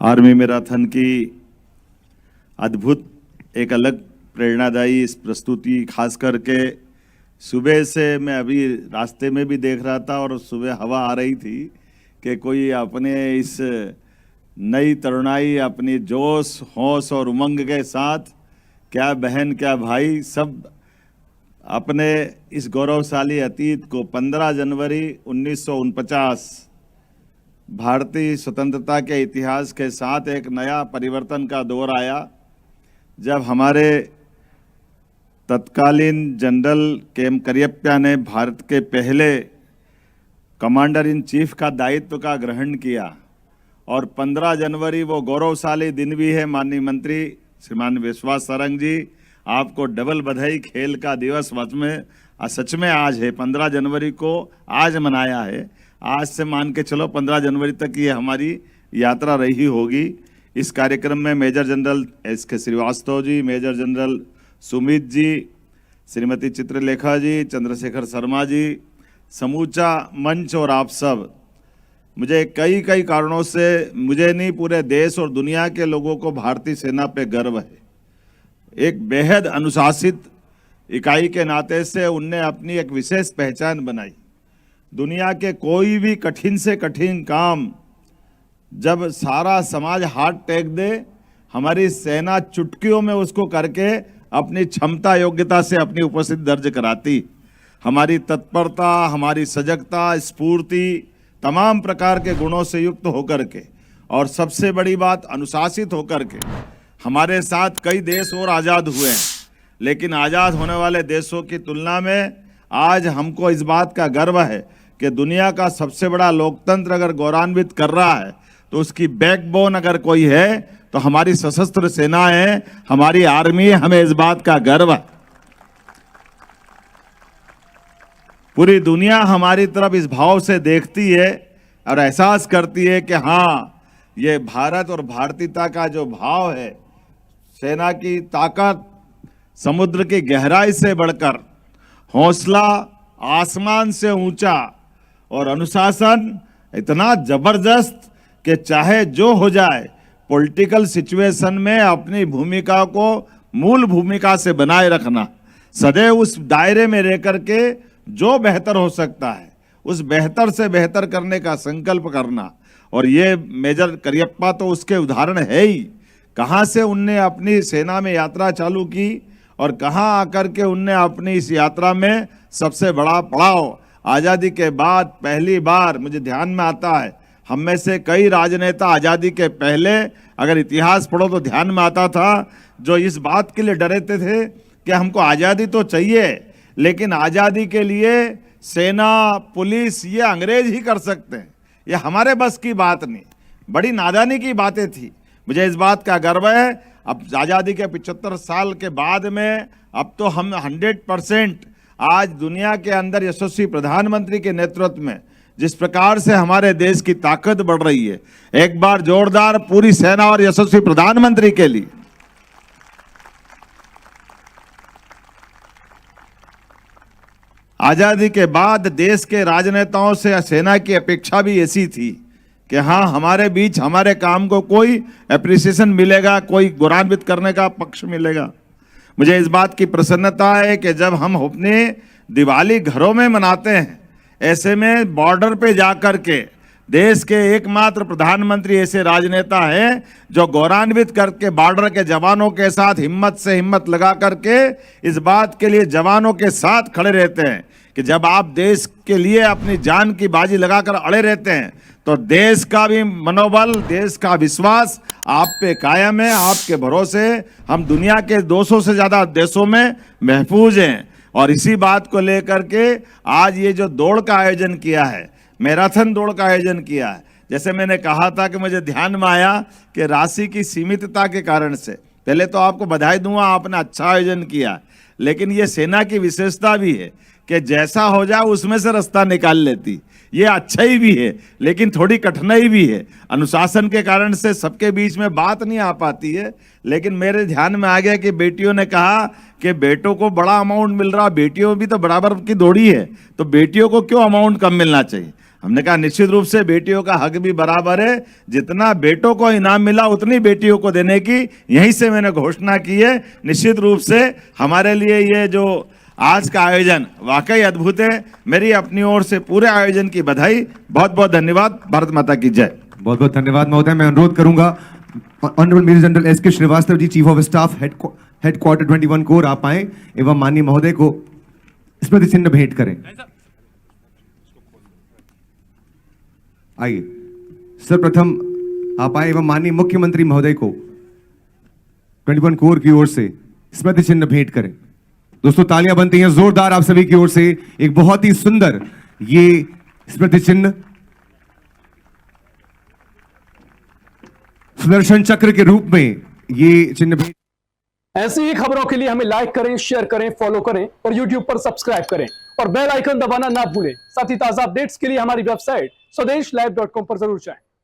Army marathon की अद्भुत एक अलग प्रेरणादायी इस प्रस्तुति, खास करके सुबह से मैं अभी रास्ते में भी देख रहा था और सुबह हवा आ रही थी कि कोई अपने इस नई तरुणाई, अपनी जोश, होश और उमंग के साथ, क्या बहन क्या भाई, सब अपने इस गौरवशाली अतीत को 15 जनवरी 1949 भारतीय स्वतंत्रता के इतिहास के साथ एक नया परिवर्तन का दौर आया, जब हमारे तत्कालीन जनरल के.एम. करियप्पा ने भारत के पहले कमांडर इन चीफ का दायित्व का ग्रहण किया। और 15 जनवरी वो गौरवशाली दिन भी है। माननीय मंत्री श्रीमान विश्वास सारंग जी, आपको डबल बधाई। खेल का दिवस सच में आज है, 15 जनवरी को आज मनाया है। आज से मान के चलो 15 जनवरी तक ये हमारी यात्रा रही होगी। इस कार्यक्रम में major general SK. Srivastava ji, major general Sumit ji, Shrimati Chitralekha जी, चंद्रशेखर शर्मा जी, समूचा मंच और आप सब, मुझे कई कारणों से, मुझे नहीं पूरे देश और दुनिया के लोगों को भारतीय सेना पे गर्व है। एक बेहद अनुशासित इकाई के नाते से उनने अपनी एक विशेष पहचान बनाई। दुनिया के कोई भी कठिन से कठिन काम जब सारा समाज हाथ टेक दे, हमारी सेना चुटकियों में उसको करके अपनी क्षमता योग्यता से अपनी उपस्थिति दर्ज कराती। हमारी तत्परता, हमारी सजगता, स्फूर्ति, तमाम प्रकार के गुणों से युक्त होकर के, और सबसे बड़ी बात अनुशासित होकर के, हमारे साथ कई देश और आज़ाद हुए हैं, लेकिन आज़ाद होने वाले देशों की तुलना में आज हमको इस बात का गर्व है कि दुनिया का सबसे बड़ा लोकतंत्र अगर गौरवान्वित कर रहा है तो उसकी बैकबोन अगर कोई है तो हमारी सशस्त्र सेना है, हमारी आर्मी है। हमें इस बात का गर्व है। पूरी दुनिया हमारी तरफ इस भाव से देखती है और एहसास करती है कि हाँ, ये भारत और भारतीयता का जो भाव है, सेना की ताकत समुद्र की गहराई से बढ़कर, हौसला आसमान से ऊंचा और अनुशासन इतना जबरदस्त कि चाहे जो हो जाए, पॉलिटिकल सिचुएशन में अपनी भूमिका को मूल भूमिका से बनाए रखना, सदैव उस दायरे में रह करके जो बेहतर हो सकता है उस बेहतर से बेहतर करने का संकल्प करना। और ये मेजर करियप्पा तो उसके उदाहरण है ही। कहाँ से उनने अपनी सेना में यात्रा चालू की और कहाँ आकर के उनने अपनी इस यात्रा में सबसे बड़ा पड़ाव, आज़ादी के बाद पहली बार मुझे ध्यान में आता है, हम में से कई राजनेता आज़ादी के पहले अगर इतिहास पढ़ो तो ध्यान में आता था, जो इस बात के लिए डरते थे कि हमको आज़ादी तो चाहिए, लेकिन आज़ादी के लिए सेना, पुलिस ये अंग्रेज ही कर सकते हैं, ये हमारे बस की बात नहीं। बड़ी नादानी की बातें थी। मुझे इस बात का गर्व है, अब आज़ादी के 75 साल के बाद में अब तो हम 100% आज दुनिया के अंदर यशस्वी प्रधानमंत्री के नेतृत्व में जिस प्रकार से हमारे देश की ताकत बढ़ रही है, एक बार जोरदार पूरी सेना और यशस्वी प्रधानमंत्री के लिए। आज़ादी के बाद देश के राजनेताओं से सेना की अपेक्षा भी ऐसी थी कि हाँ, हमारे बीच हमारे काम को कोई एप्रिसिएशन मिलेगा, कोई गौरवान्वित करने का पक्ष मिलेगा। मुझे इस बात की प्रसन्नता है कि जब हम अपने दिवाली घरों में मनाते हैं, ऐसे में बॉर्डर पे जाकर के देश के एकमात्र प्रधानमंत्री ऐसे राजनेता हैं जो गौरवान्वित करके बॉर्डर के जवानों के साथ हिम्मत से हिम्मत लगा करके इस बात के लिए जवानों के साथ खड़े रहते हैं कि जब आप देश के लिए अपनी जान की बाजी लगाकर अड़े रहते हैं तो देश का भी मनोबल, देश का विश्वास आप पे कायम है। आपके भरोसे हम दुनिया के 200 से ज़्यादा देशों में महफूज हैं। और इसी बात को लेकर के आज ये जो दौड़ का आयोजन किया है, मैराथन दौड़ का आयोजन किया है, जैसे मैंने कहा था कि मुझे ध्यान में आया कि राशि की सीमितता के कारण से, पहले तो आपको बधाई दूंगा, आपने अच्छा आयोजन किया, लेकिन ये सेना की विशेषता भी है कि जैसा हो जाए उसमें से रास्ता निकाल लेती। ये अच्छा ही भी है, लेकिन थोड़ी कठिनाई भी है। अनुशासन के कारण से सबके बीच में बात नहीं आ पाती है। लेकिन मेरे ध्यान में आ गया कि बेटियों ने कहा कि बेटों को बड़ा अमाउंट मिल रहा, बेटियों भी तो बराबर की दौड़ी है, तो बेटियों को क्यों अमाउंट कम मिलना चाहिए। हमने कहा निश्चित रूप से बेटियों का हक भी बराबर है, जितना बेटों को इनाम मिला उतनी बेटियों को देने की यहीं से मैंने घोषणा की है। निश्चित रूप से हमारे लिए ये जो आज का आयोजन वाकई अद्भुत है। मेरी अपनी ओर से पूरे आयोजन की बधाई। बहुत बहुत धन्यवाद। भारत माता की जय। बहुत बहुत धन्यवाद महोदय। मैं अनुरोध करूंगा honourable major general S K Srivastava ji, chief of staff headquarter 21 corps, आप आए एवं माननीय महोदय को स्मृति चिन्ह भेंट करें। आइए सर्वप्रथम आप आए एवं माननीय मुख्यमंत्री महोदय को 21 कोर की ओर से स्मृति चिन्ह भेंट करें। दोस्तों तालियां बनती हैं जोरदार आप सभी की ओर से। एक बहुत ही सुंदर ये स्मृति चिन्ह सुदर्शन चक्र के रूप में ये चिन्ह भेंट। ऐसी ही खबरों के लिए हमें लाइक करें, शेयर करें, फॉलो करें और YouTube पर सब्सक्राइब करें और बेल आइकन दबाना ना भूलें। साथ ही ताजा अपडेट्स के लिए हमारी वेबसाइट स्वदेशलाइव.com पर जरूर जाएं।